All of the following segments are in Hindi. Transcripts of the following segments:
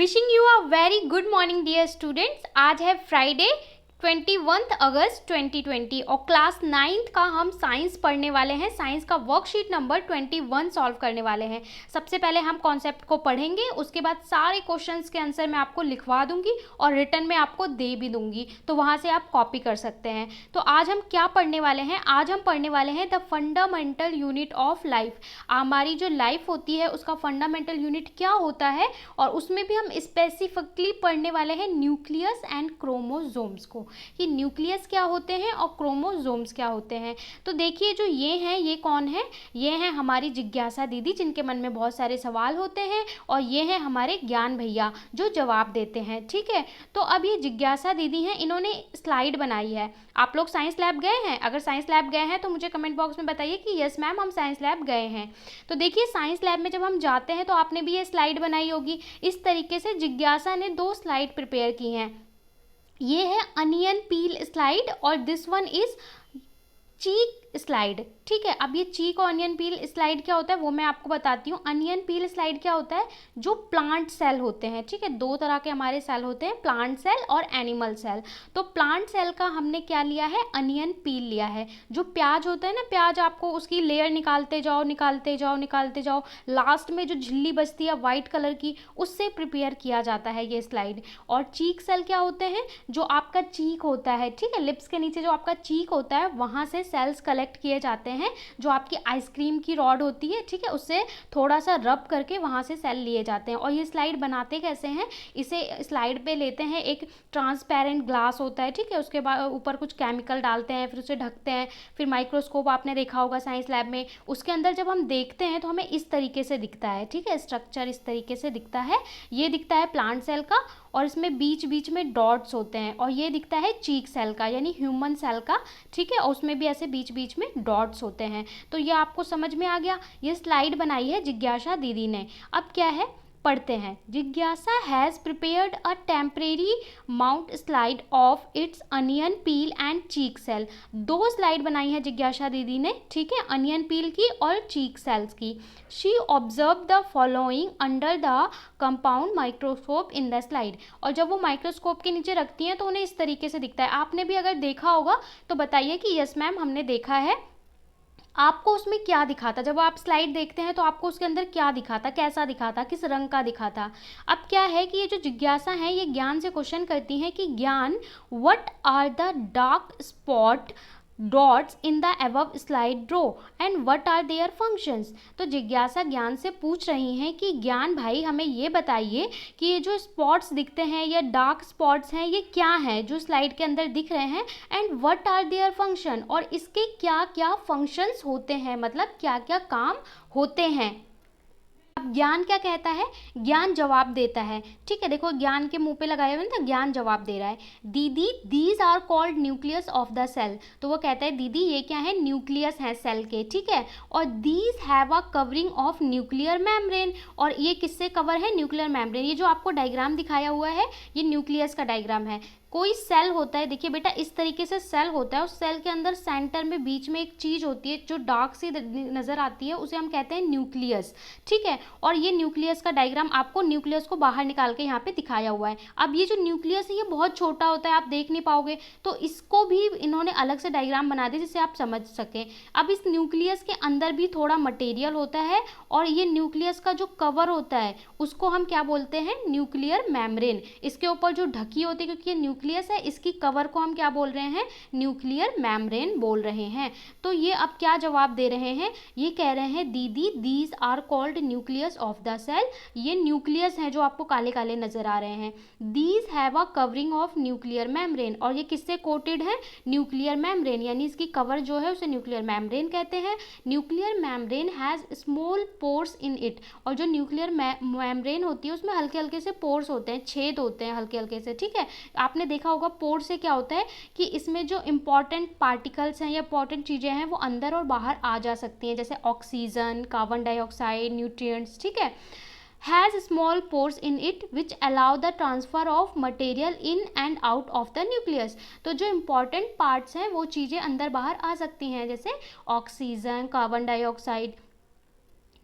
Wishing you a very good morning dear students. आज है फ्राइडे 21 अगस्त 2020 और क्लास 9th का हम साइंस पढ़ने वाले हैं। साइंस का वर्कशीट नंबर 21 सॉल्व करने वाले हैं। सबसे पहले हम कॉन्सेप्ट को पढ़ेंगे, उसके बाद सारे क्वेश्चंस के आंसर मैं आपको लिखवा दूंगी और रिटर्न में आपको दे भी दूंगी, तो वहाँ से आप कॉपी कर सकते हैं। तो आज हम क्या पढ़ने वाले हैं? आज हम पढ़ने वाले हैं the fundamental unit of life. हमारी जो लाइफ होती है उसका फंडामेंटल यूनिट क्या होता है, और उसमें भी हम स्पेसिफिकली पढ़ने वाले हैं न्यूक्लियस एंड क्रोमोसोम्स को, कि न्यूक्लियस क्या होते हैं और क्रोमोसोम्स क्या होते हैं। तो देखिए, जो ये हैं ये कौन है? ये हैं हमारी जिज्ञासा दीदी, जिनके मन में बहुत सारे सवाल होते हैं, और ये हैं हमारे ज्ञान भैया जो जवाब देते हैं। ठीक है, तो अब ये जिज्ञासा दीदी हैं, इन्होंने स्लाइड बनाई है। आप लोग साइंस लैब गए हैं? अगर साइंस लैब गए हैं तो मुझे कमेंट बॉक्स में बताइए कि यस मैम हम साइंस लैब गए हैं। तो देखिए, साइंस लैब में जब हम जाते हैं तो आपने भी ये स्लाइड बनाई होगी। इस तरीके से जिज्ञासा ने 2 स्लाइड प्रिपेयर की हैं। ये है अनियन पील स्लाइड और this one is cheek slide. ठीक है, अब ये चीक और अनियन पील स्लाइड क्या होता है वो मैं आपको बताती हूँ। अनियन पील स्लाइड क्या होता है? जो प्लांट सेल होते हैं, ठीक है, 2 तरह के हमारे सेल होते हैं, प्लांट सेल और एनिमल सेल। तो प्लांट सेल का हमने क्या लिया है? अनियन पील लिया है। जो प्याज होता है ना, प्याज आपको उसकी लेयर निकालते जाओ निकालते जाओ निकालते जाओ, लास्ट में जो झिल्ली बचती है वाइट कलर की, उससे प्रिपेयर किया जाता है ये स्लाइड। और चीक सेल क्या होते हैं? जो आपका चीक होता है, ठीक है, लिप्स के नीचे जो आपका चीक होता है वहाँ से सेल्स कलेक्ट किए जाते हैं, जो आपकी आइसक्रीम की रॉड होती है, ठीक है, उससे थोड़ा सा रब करके वहाँ से सेल लिए जाते हैं। और ये स्लाइड बनाते कैसे हैं? इसे स्लाइड पे लेते हैं, एक ट्रांसपेरेंट ग्लास होता है, ठीक है, उसके बाद ऊपर कुछ केमिकल डालते हैं, फिर उसे ढकते हैं, फिर माइक्रोस्कोप आपने देखा होगा साइंस लैब में, उसके अंदर जब हम देखते हैं तो हमें इस तरीके से दिखता है, ठीक है, स्ट्रक्चर इस तरीके से दिखता है। ये दिखता है प्लांट सेल का, और इसमें बीच बीच में डॉट्स होते हैं, और ये दिखता है चीक सेल का यानी ह्यूमन सेल का, ठीक है, और उसमें भी ऐसे बीच बीच में डॉट्स होते हैं। तो ये आपको समझ में आ गया। ये स्लाइड बनाई है जिज्ञासा दीदी ने। अब क्या है, पढ़ते हैं। जिज्ञासा has prepared a temporary mount slide of its onion peel and cheek cell. 2 slide बनाई है जिज्ञासा दीदी ने, ठीक है, अनियन पील की और चीक सेल्स की। She observe the following under the compound microscope in the slide. और जब वो माइक्रोस्कोप के नीचे रखती हैं तो उन्हें इस तरीके से दिखता है। आपने भी अगर देखा होगा तो बताइए कि यस मैम हमने देखा है। आपको उसमें क्या दिखा था? जब आप स्लाइड देखते हैं तो आपको उसके अंदर क्या दिखा था, कैसा दिखा था, किस रंग का दिखा था? अब क्या है कि ये जो जिज्ञासा है ये ज्ञान से क्वेश्चन करती हैं कि Gyan, what are the dark spot dots in the above slide draw and what are their functions. तो जिज्ञासा ज्ञान से पूछ रही हैं कि ज्ञान भाई हमें ये बताइए कि ये जो स्पॉट्स दिखते हैं या डार्क स्पॉट्स हैं ये क्या हैं जो स्लाइड के अंदर दिख रहे हैं, and what are their function, और इसके क्या क्या फंक्शंस होते हैं, मतलब क्या क्या काम होते हैं। अब ज्ञान क्या कहता है? ज्ञान जवाब देता है, ठीक है, देखो ज्ञान के मुंह पे लगाए हुए ना, ज्ञान जवाब दे रहा है। दीदी these are called nucleus of the cell. तो वो कहता है दीदी ये क्या है? न्यूक्लियस है सेल के, ठीक है, और these have a covering of nuclear membrane. और ये किससे कवर है? Nuclear membrane. ये जो आपको डायग्राम दिखाया हुआ है ये न्यूक्लियस का डायग्राम है। कोई सेल होता है, देखिए बेटा इस तरीके से सेल होता है, उस सेल के अंदर सेंटर में बीच में एक चीज़ होती है जो डार्क सी नज़र आती है, उसे हम कहते हैं न्यूक्लियस, ठीक है। और ये न्यूक्लियस का डायग्राम आपको न्यूक्लियस को बाहर निकाल के यहाँ पे दिखाया हुआ है। अब ये जो न्यूक्लियस है ये बहुत छोटा होता है, आप देख नहीं पाओगे, तो इसको भी इन्होंने अलग से डायग्राम बना दिया जिससे आप समझ सकें। अब इस न्यूक्लियस के अंदर भी थोड़ा मटेरियल होता है, और ये न्यूक्लियस का जो कवर होता है उसको हम क्या बोलते हैं? Nuclear membrane. इसके ऊपर जो ढकी होती है, क्योंकि ये न्यूक्लियस है, इसकी कवर को हम क्या बोल रहे हैं? न्यूक्लियर मेम्ब्रेन बोल रहे हैं। तो ये अब क्या जवाब दे रहे हैं? ये कह रहे हैं दीदी these are called nucleus of the cell. ये न्यूक्लियस हैं जो आपको काले काले नजर आ रहे हैं। These have a covering of nuclear membrane, और ये किससे कोटेड है? न्यूक्लियर मेम्ब्रेन, यानी इसकी कवर जो है उसे न्यूक्लियर मेम्ब्रेन कहते हैं। Nuclear membrane has small pores in it, और जो न्यूक्लियर मेम्ब्रेन होती है उसमें हल्के हल्के से पोर्स होते हैं, छेद होते हैं हल्के हल्के से, ठीक है। आपने देखा होगा पोर से क्या होता है कि इसमें जो इंपॉर्टेंट पार्टिकल्स हैं या इंपॉर्टेंट चीज़ें हैं वो अंदर और बाहर आ जा सकती हैं, जैसे ऑक्सीजन, कार्बन डाइऑक्साइड, न्यूट्रिएंट्स, ठीक है। Has small pores in it which allow the transfer of material in and out of the nucleus. तो जो इंपॉर्टेंट पार्ट्स हैं वो चीज़ें अंदर बाहर आ सकती हैं, जैसे oxygen, carbon dioxide,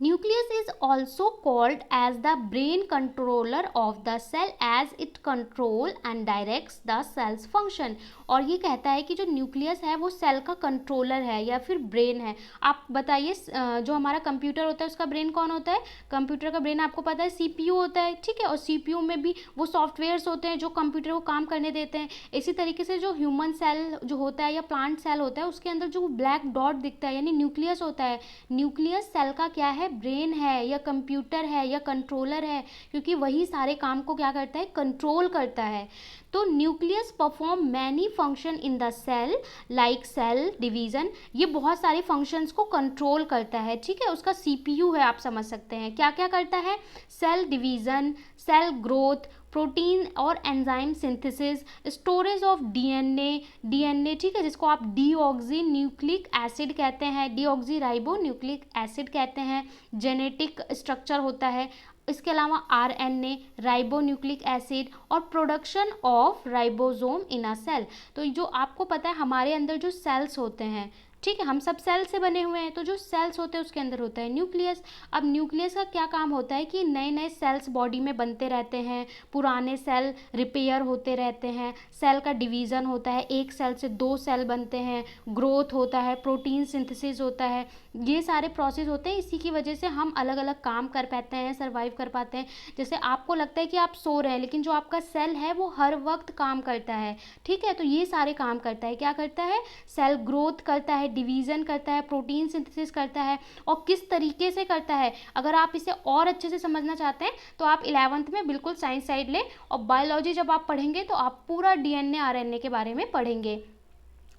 Nucleus is also called as the brain controller of the cell as it control and directs the cell's function। और ये कहता है कि जो न्यूक्लियस है वो सेल का कंट्रोलर है या फिर ब्रेन है। आप बताइए, जो हमारा कंप्यूटर होता है उसका ब्रेन कौन होता है? कंप्यूटर का ब्रेन आपको पता है सीपीयू होता है, ठीक है। और सीपीयू में भी वो सॉफ्टवेयर्स होते हैं जो कंप्यूटर को काम करने देते हैं। इसी तरीके से जो ह्यूमन सेल जो होता है या प्लांट सेल होता है उसके अंदर जो ब्लैक डॉट दिखता है यानी न्यूक्लियस होता है। न्यूक्लियस सेल का क्या है? ब्रेन है या कंप्यूटर है या कंट्रोलर है, क्योंकि वही सारे काम को क्या करता है? कंट्रोल करता है। तो nucleus perform many function in the cell like cell division. ये बहुत सारे फंक्शंस को कंट्रोल करता है, ठीक है। उसका सीपीयू है, आप समझ सकते हैं। क्या क्या करता है? Cell division, cell growth, protein और enzyme synthesis, storage of DNA, ठीक है, जिसको आप डीऑक्सी न्यूक्लिक एसिड कहते हैं, डीऑक्सी राइबो न्यूक्लिक एसिड कहते हैं। जेनेटिक स्ट्रक्चर होता है। इसके अलावा आरएनए, राइबो न्यूक्लिक एसिड और production of ribosome in a cell. तो जो आपको पता है हमारे अंदर जो सेल्स होते हैं, ठीक है, हम सब सेल से बने हुए हैं, तो जो सेल्स होते हैं उसके अंदर होता है न्यूक्लियस। अब न्यूक्लियस का क्या काम होता है कि नए नए सेल्स बॉडी में बनते रहते हैं, पुराने सेल रिपेयर होते रहते हैं, सेल का डिवीज़न होता है, एक सेल से दो सेल बनते हैं, ग्रोथ होता है, प्रोटीन सिंथेसिस होता है। ये सारे प्रोसेस होते हैं, इसी की वजह से हम अलग अलग काम कर पाते हैं, सर्वाइव कर पाते हैं। जैसे आपको लगता है कि आप सो रहे हैं, लेकिन जो आपका सेल है वो हर वक्त काम करता है, ठीक है। तो ये सारे काम करता है। क्या करता है? सेल ग्रोथ करता है, डिवीज़न करता है, प्रोटीन सिंथेसिस करता है। और किस तरीके से करता है, अगर आप इसे और अच्छे से समझना चाहते हैं तो आप 11th में बिल्कुल साइंस साइड लें, और बायोलॉजी जब आप पढ़ेंगे तो आप पूरा डीएनए आरएनए के बारे में पढ़ेंगे।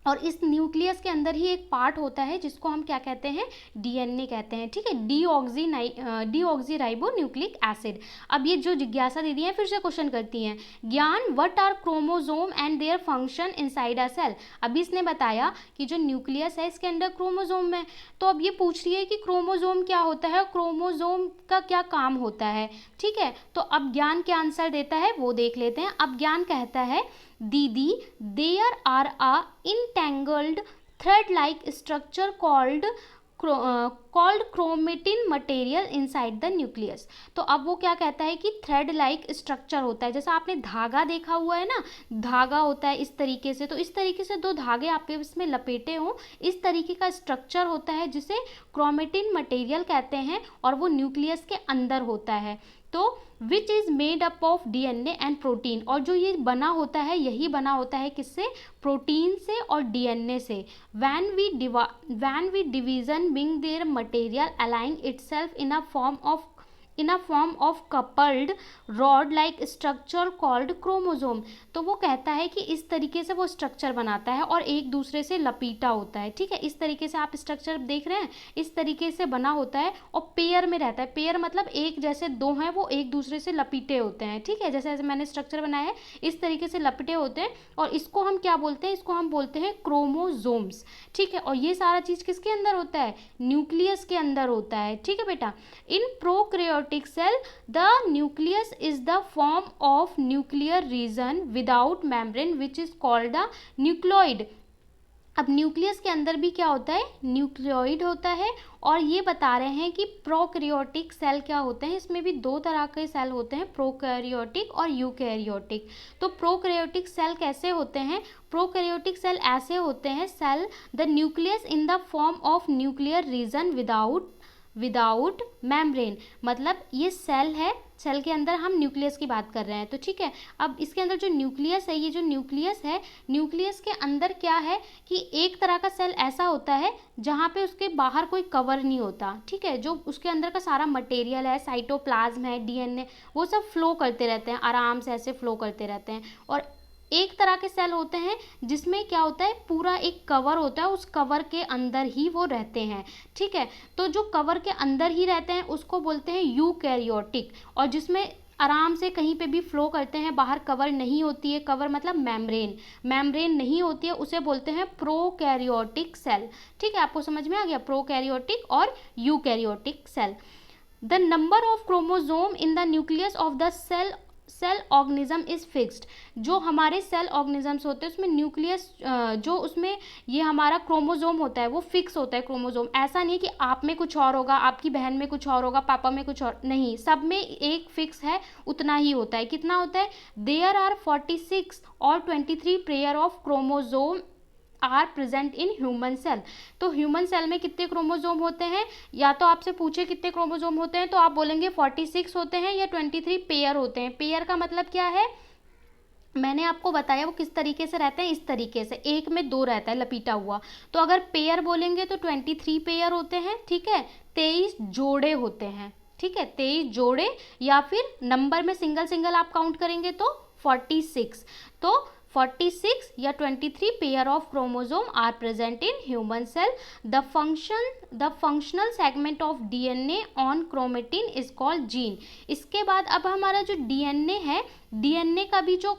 और इस न्यूक्लियस के अंदर ही एक पार्ट होता है जिसको हम क्या कहते हैं? डीएनए कहते हैं, ठीक है, डीऑक्सी राइबो न्यूक्लिक एसिड। अब ये जो जिज्ञासा दीदी हैं फिर से क्वेश्चन करती हैं, Gyan what are chromosome and their function inside a cell. अभी इसने बताया कि जो न्यूक्लियस है इसके अंदर क्रोमोसोम है, तो अब ये पूछ रही है कि क्रोमोसोम क्या होता है, क्रोमोसोम का क्या काम होता है, ठीक है। तो अब ज्ञान क्या आंसर देता है वो देख लेते हैं। अब ज्ञान कहता है, दीदी, there are a entangled thread-like structure called chromatin material inside the nucleus। तो अब वो क्या कहता है कि थ्रेड लाइक स्ट्रक्चर होता है। जैसा आपने धागा देखा हुआ है ना, धागा होता है इस तरीके से, तो इस तरीके से दो धागे आपके इसमें लपेटे हों, इस तरीके का स्ट्रक्चर होता है जिसे क्रोमेटिन मटेरियल कहते हैं, और वो न्यूक्लियस के अंदर होता है। तो which is made up of DNA and protein, और जो ये बना होता है यही बना होता है किससे? प्रोटीन से और डीएनए से। When we division being their material align itself in a form of coupled rod like structure called chromosome. तो वो कहता है कि इस तरीके से वो स्ट्रक्चर बनाता है और एक दूसरे से लपीटा होता है, ठीक है। इस तरीके से आप स्ट्रक्चर देख रहे हैं, इस तरीके से बना होता है और पेयर में रहता है। पेयर मतलब एक जैसे दो हैं वो एक दूसरे से लपीटे होते हैं, ठीक है। जैसे जैसे मैंने स्ट्रक्चर बनाया है इस तरीके से लपटे होते हैं, और इसको हम क्या बोलते हैं? इसको हम बोलते हैं क्रोमोसोम्स, ठीक है। और ये सारा चीज़ किसके अंदर होता है? न्यूक्लियस के अंदर होता है, ठीक है बेटा। In prokaryotic cell the nucleus is the form of nuclear region without membrane which is called the nucleoid. अब न्यूक्लियस के अंदर भी क्या होता है? न्यूक्लियोइड होता है। और ये बता रहे हैं कि प्रोकैरियोटिक सेल क्या होते हैं, इसमें भी दो तरह के सेल होते हैं, प्रोकैरियोटिक और यूकैरियोटिक। तो प्रोकैरियोटिक सेल कैसे होते हैं? प्रोकैरियोटिक सेल ऐसे होते हैं, cell the nucleus in the form of nuclear region without membrane. मतलब ये सेल है, सेल के अंदर हम न्यूक्लियस की बात कर रहे हैं, तो ठीक है। अब इसके अंदर जो न्यूक्लियस है, ये जो न्यूक्लियस है, न्यूक्लियस के अंदर क्या है कि एक तरह का सेल ऐसा होता है जहाँ पे उसके बाहर कोई कवर नहीं होता, ठीक है। जो उसके अंदर का सारा मटेरियल है, साइटोप्लाज्म है, डीएनए, वो सब फ्लो करते रहते हैं, आराम से ऐसे फ्लो करते रहते हैं। और एक तरह के सेल होते हैं जिसमें क्या होता है, पूरा एक कवर होता है, उस कवर के अंदर ही वो रहते हैं, ठीक है। तो जो कवर के अंदर ही रहते हैं उसको बोलते हैं यूकैरियोटिक, और जिसमें आराम से कहीं पे भी फ्लो करते हैं, बाहर कवर नहीं होती है, कवर मतलब मेम्ब्रेन नहीं होती है, उसे बोलते हैं प्रोकैरियोटिक सेल, ठीक है। आपको समझ में आ गया? प्रोकैरियोटिक और eukaryotic cell. The number of chromosome in the nucleus of the cell cell organism is fixed, जो हमारे सेल ऑर्गेनिजम्स होते हैं उसमें न्यूक्लियस जो उसमें ये हमारा क्रोमोजोम होता है वो फिक्स होता है क्रोमोजोम। ऐसा नहीं कि आप में कुछ और होगा, आपकी बहन में कुछ और होगा, पापा में कुछ और, नहीं, सब में एक फिक्स है, उतना ही होता है। कितना होता है? देयर आर 46 और 23 pair of chromosome are present in human cell. तो ह्यूमन सेल में कितने क्रोमोजोम होते हैं? या तो आपसे पूछे कितने क्रोमोजोम होते हैं तो आप बोलेंगे 46 होते हैं या 23 पेयर होते हैं। पेयर का मतलब क्या है? मैंने आपको बताया वो किस तरीके से रहते हैं, इस तरीके से, एक में दो रहता है लपीटा हुआ। तो अगर पेयर बोलेंगे तो 23 पेयर होते हैं, ठीक है, 23 जोड़े होते हैं, ठीक है, 23 जोड़े, या फिर नंबर में सिंगल सिंगल आप काउंट करेंगे तो 46। तो 46 या 23 pair of chromosome are present in human cell. The functional segment of DNA on chromatin is called gene. इसके बाद अब हमारा जो डीएनए है, डीएनए का भी जो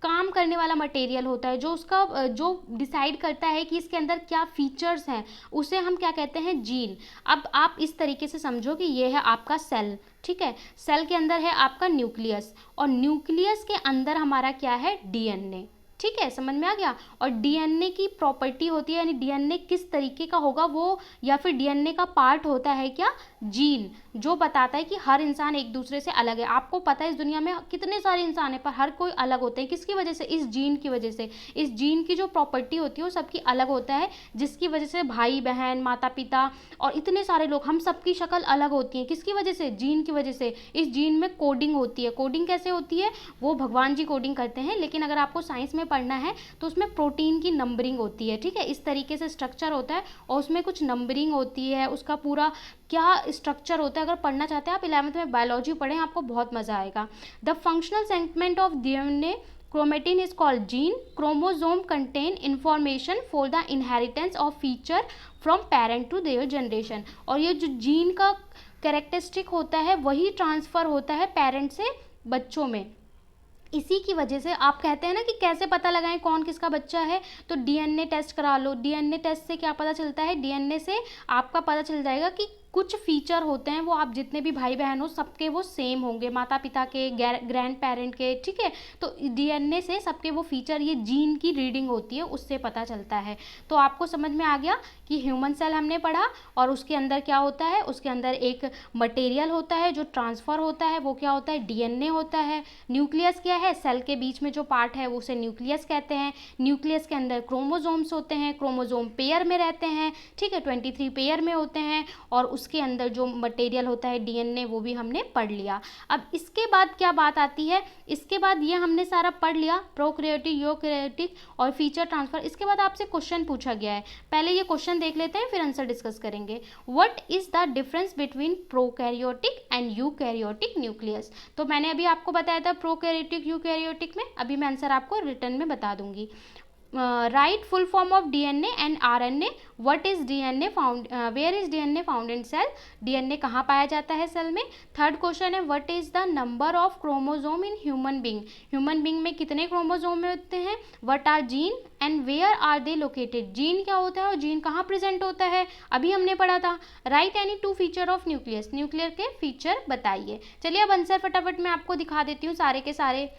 काम करने वाला मटेरियल होता है, जो उसका जो डिसाइड करता है कि इसके अंदर क्या फीचर्स हैं, उसे हम क्या कहते हैं? जीन। अब आप इस तरीके से समझो कि ये है आपका सेल, ठीक है, सेल के अंदर है आपका न्यूक्लियस, और न्यूक्लियस के अंदर हमारा क्या है? डीएनए, ठीक है, समझ में आ गया। और डीएनए की प्रॉपर्टी होती है, यानी डीएनए किस तरीके का होगा वो, या फिर डीएनए का पार्ट होता है क्या? जीन, जो बताता है कि हर इंसान एक दूसरे से अलग है। आपको पता है इस दुनिया में कितने सारे इंसान हैं पर हर कोई अलग होते हैं, किसकी वजह से? इस जीन की वजह से। इस जीन की जो प्रॉपर्टी होती है वो सबकी अलग होता है, जिसकी वजह से भाई बहन, माता पिता और इतने सारे लोग, हम सबकी शक्ल अलग होती है। किसकी वजह से? जीन की वजह से। इस जीन में कोडिंग होती है। कोडिंग कैसे होती है? वो भगवान जी कोडिंग करते हैं, लेकिन अगर आपको साइंस में पढ़ना है तो उसमें प्रोटीन की नंबरिंग होती है, ठीक है, इस तरीके से स्ट्रक्चर होता है और उसमें कुछ नंबरिंग होती है, उसका पूरा क्या स्ट्रक्चर होता है। अगर पढ़ना चाहते हैं आप 11th में बायोलॉजी पढ़ें, आपको बहुत मजा आएगा। The functional segment of DNA chromatin is called gene. Chromosome contain information for the inheritance of feature from parent to their generation. और ये जो जीन का कैरेक्टरिस्टिक होता है वही ट्रांसफ़र होता है पेरेंट से बच्चों में। इसी की वजह से आप कहते हैं ना कि कैसे पता लगाएं कौन किसका बच्चा है, तो डीएनए टेस्ट करा लो। डीएनए टेस्ट से क्या पता चलता है? डीएनए से आपका पता चल जाएगा कि कुछ फीचर होते हैं वो आप जितने भी भाई बहन हो सबके वो सेम होंगे, माता पिता के, ग्रैंड पेरेंट के, ठीक है। तो डीएनए से सबके वो फीचर, ये जीन की रीडिंग होती है, उससे पता चलता है। तो आपको समझ में आ गया कि ह्यूमन सेल हमने पढ़ा और उसके अंदर क्या होता है? उसके अंदर एक मटेरियल होता है जो ट्रांसफ़र होता है, वो क्या होता है? डीएनए होता है। न्यूक्लियस क्या है? सेल के बीच में जो पार्ट है वो उसे न्यूक्लियस कहते हैं। न्यूक्लियस के अंदर क्रोमोजोम्स होते हैं, क्रोमोजोम पेयर में रहते हैं, ठीक है, 23 पेयर में होते हैं, और उसके अंदर जो मटेरियल होता है डीएनए, वो भी हमने पढ़ लिया। अब इसके बाद क्या बात आती है? इसके बाद ये हमने सारा पढ़ लिया, प्रोकैरियोटिक, यूकैरियोटिक और फीचर ट्रांसफर। इसके बाद आपसे क्वेश्चन पूछा गया है, पहले ये क्वेश्चन देख लेते हैं फिर आंसर डिस्कस करेंगे। What is the difference between prokaryotic and eukaryotic nucleus? तो मैंने अभी आपको बताया था प्रोकैरियोटिक यूकैरियोटिक में, अभी मैं आंसर आपको रिटर्न में बता दूंगी। Write full form of DNA and RNA. What is DNA found, where is DNA found in cell? DNA कहाँ पाया जाता है सेल में? थर्ड क्वेश्चन है what is the number of chromosome in human being? Human being में कितने क्रोमोजोम होते हैं? What are gene and where are they located? Gene क्या होता है और जीन कहाँ प्रेजेंट होता है? अभी हमने पढ़ा था। Right any two feature of nucleus, nuclear के फीचर बताइए। चलिए अब आंसर फटाफट मैं आपको दिखा देती हूँ सारे के सारे।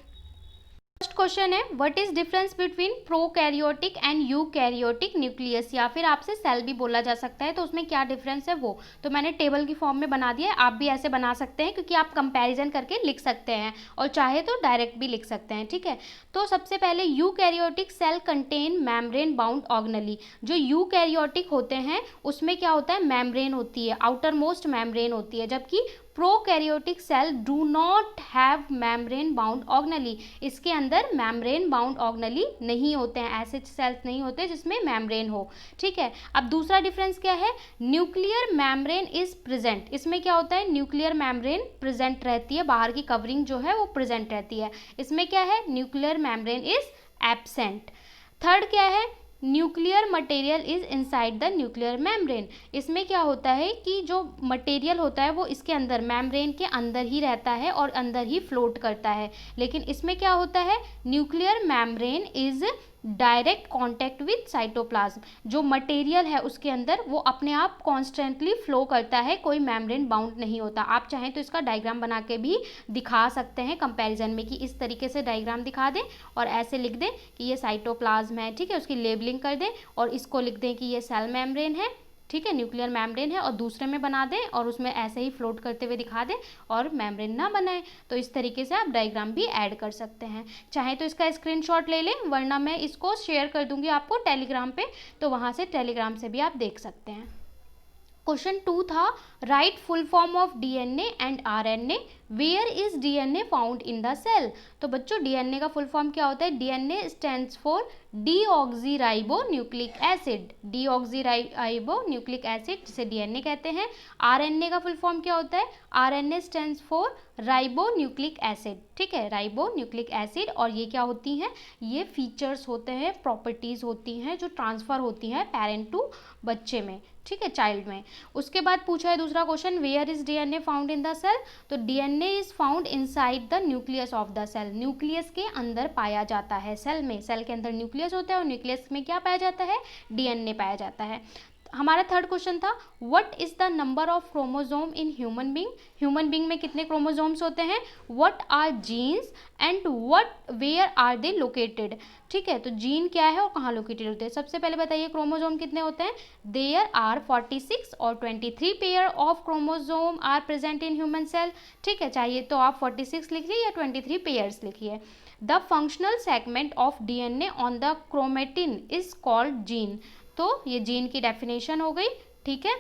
फर्स्ट क्वेश्चन है what is difference between prokaryotic and eukaryotic nucleus, या फिर आपसे सेल भी बोला जा सकता है, तो उसमें क्या डिफरेंस है वो तो मैंने टेबल की फॉर्म में बना दिया है। आप भी ऐसे बना सकते हैं क्योंकि आप कंपैरिजन करके लिख सकते हैं और चाहे तो डायरेक्ट भी लिख सकते हैं, ठीक है। तो सबसे पहले eukaryotic cell contain membrane bound organelle. जो यूकैरियोटिक होते हैं उसमें क्या होता है? मेम्ब्रेन होती है, आउटर मोस्ट मेम्ब्रेन होती है, जबकि prokaryotic cell do not have membrane bound organelle. इसके अंदर मेम्ब्रेन बाउंड ऑर्गेनेली नहीं होते हैं, ऐसे सेल्स नहीं होते जिसमें मेम्ब्रेन हो, ठीक है। अब दूसरा डिफरेंस क्या है? Nuclear membrane is present. इसमें क्या होता है? न्यूक्लियर मेम्ब्रेन प्रेजेंट रहती है, बाहर की कवरिंग जो है वो प्रेजेंट रहती है। इसमें क्या है? Nuclear membrane is absent. Third क्या है? Nuclear material is inside the nuclear membrane. इसमें क्या होता है कि जो मटेरियल होता है वो इसके अंदर मेम्ब्रेन के अंदर ही रहता है और अंदर ही फ्लोट करता है, लेकिन इसमें क्या होता है? Nuclear membrane is direct contact with cytoplasm, जो मटेरियल है उसके अंदर वो अपने आप कॉन्स्टेंटली फ्लो करता है, कोई मेम्ब्रेन बाउंड नहीं होता। आप चाहें तो इसका डायग्राम बना के भी दिखा सकते हैं कंपैरिजन में, कि इस तरीके से डायग्राम दिखा दें और ऐसे लिख दें कि ये साइटोप्लाज्म है, ठीक है, उसकी लेबलिंग कर दें और इसको लिख दें कि ये सेल मेम्ब्रेन है, ठीक है, न्यूक्लियर मेम्ब्रेन है, और दूसरे में बना दें और उसमें ऐसे ही फ्लोट करते हुए दिखा दें और मेम्ब्रेन ना बनाए। तो इस तरीके से आप डायग्राम भी ऐड कर सकते हैं। चाहे तो इसका स्क्रीनशॉट ले लें, वरना मैं इसको शेयर कर दूंगी आपको टेलीग्राम पे, तो वहाँ से टेलीग्राम से भी आप देख सकते हैं। क्वेश्चन 2 था, write full form of DNA and RNA, where is DNA found in the cell. तो बच्चों डीएनए का फुल फॉर्म क्या होता है? DNA stands for deoxyribonucleic acid, deoxyribonucleic acid जिसे डीएनए कहते हैं। आरएनए का फुल फॉर्म क्या होता है? RNA stands for ribonucleic acid, ठीक है, राइबो न्यूक्लिक एसिड। और ये क्या होती हैं? ये फीचर्स होते हैं, प्रॉपर्टीज होती हैं जो ट्रांसफर होती हैं पेरेंट टू बच्चे में, ठीक है, चाइल्ड में। उसके बाद पूछा है दूसरा question, where is DNA found in the cell. तो DNA is found inside the nucleus of the cell, nucleus के अंदर पाया जाता है सेल में। सेल के अंदर न्यूक्लियस होता है और न्यूक्लियस में क्या पाया जाता है? डीएनए पाया जाता है। हमारा थर्ड क्वेश्चन था, what is the number of chromosome in human being. Human being में कितने क्रोमोसोम्स होते हैं? What are genes and what where are they located, ठीक है, तो जीन क्या है और कहाँ लोकेटेड होते हैं। सबसे पहले बताइए क्रोमोसोम कितने होते हैं? देयर आर 46 और 23 pair of chromosome are present in human cell, ठीक है, चाहिए तो आप 46 लिखिए या 23 पेयर्स लिखिए। The functional segment of DNA on the chromatin is called gene. तो ये जीन की डेफिनेशन हो गई, ठीक है,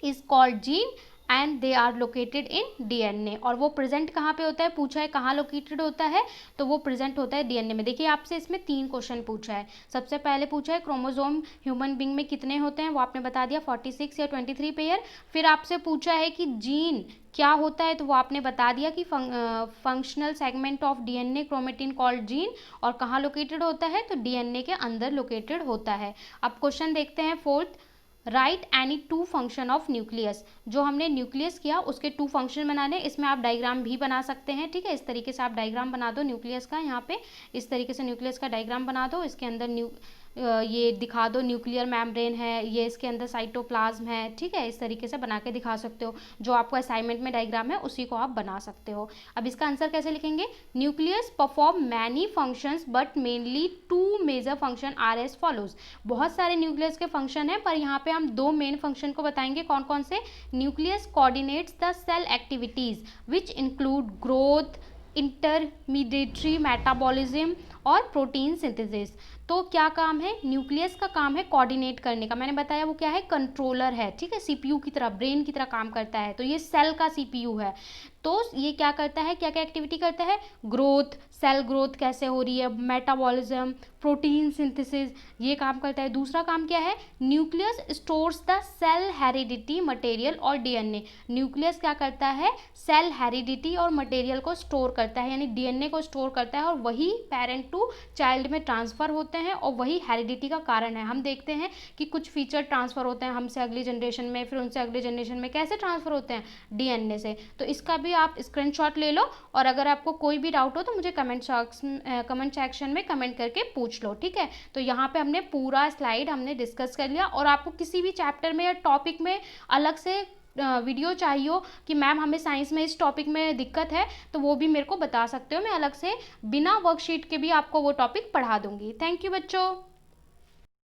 is called gene and they are located in DNA. और वो प्रेजेंट कहाँ पे होता है? पूछा है कहाँ लोकेटेड होता है, तो वो प्रेजेंट होता है डीएनए में। देखिए आपसे इसमें 3 क्वेश्चन पूछा है। सबसे पहले पूछा है क्रोमोसोम ह्यूमन बीइंग में कितने होते हैं, वो आपने बता दिया 46 या 23 पेयर। फिर आपसे पूछा है कि जीन क्या होता है, तो वो आपने बता दिया कि functional segment of DNA chromatin called gene, और कहाँ लोकेटेड होता है, तो डीएनए के अंदर लोकेटेड होता है। अब क्वेश्चन देखते हैं fourth, right any 2 function of nucleus. जो हमने न्यूक्लियस किया उसके 2 फंक्शन बनाने, इसमें आप डायग्राम भी बना सकते हैं, ठीक है, इस तरीके से आप डायग्राम बना दो न्यूक्लियस का, यहाँ पे इस तरीके से न्यूक्लियस का डायग्राम बना दो, इसके अंदर ये दिखा दो न्यूक्लियर मेम्ब्रेन है, ये इसके अंदर साइटोप्लाज्म है, ठीक है, इस तरीके से बना के दिखा सकते हो। जो आपको असाइनमेंट में डायग्राम है उसी को आप बना सकते हो। अब इसका आंसर कैसे लिखेंगे? Nucleus perform many functions but mainly 2 major function are as follows. बहुत सारे न्यूक्लियस के फंक्शन है, पर यहाँ पे हम 2 मेन फंक्शन को बताएंगे। कौन कौन से? Nucleus coordinates the cell activities which include growth, intermediatory metabolism और प्रोटीन सिंथेसिस। तो क्या काम है? न्यूक्लियस का काम है कोऑर्डिनेट करने का। मैंने बताया वो क्या है? कंट्रोलर है, ठीक है, सीपीयू की तरह, ब्रेन की तरह काम करता है। तो ये सेल का सीपीयू है। तो ये क्या करता है, क्या क्या एक्टिविटी करता है? ग्रोथ, सेल ग्रोथ कैसे हो रही है, मेटाबॉलिज्म, प्रोटीन सिंथेसिस, ये काम करता है। दूसरा काम क्या है? Nucleus stores the cell heredity material और डीएनए। न्यूक्लियस क्या करता है? सेल हेरिडिटी और मटेरियल को स्टोर करता है, यानी डीएनए को स्टोर करता है, और वही पेरेंट टू चाइल्ड में ट्रांसफर होते हैं, और वही हेरिडिटी का कारण है। हम देखते हैं कि कुछ फीचर ट्रांसफर होते हैं हमसे अगली जनरेशन में, फिर उनसे अगली जनरेशन में, कैसे ट्रांसफर होते हैं? डीएनए से। तो इसका भी आप स्क्रीनशॉट ले लो, और अगर आपको कोई भी डाउट हो तो मुझे कमेंट सेक्शन में कमेंट करके पूछ लो, ठीक है। तो यहाँ पे हमने पूरा स्लाइड हमने डिस्कस कर लिया, और आपको किसी भी चैप्टर में या टॉपिक में अलग से वीडियो चाहिए हो कि मैम हमें साइंस में इस टॉपिक में दिक्कत है, तो वो भी मेरे को बता सकते हो, मैं अलग से बिना वर्कशीट के भी आपको वो टॉपिक पढ़ा दूंगी। थैंक यू बच्चों।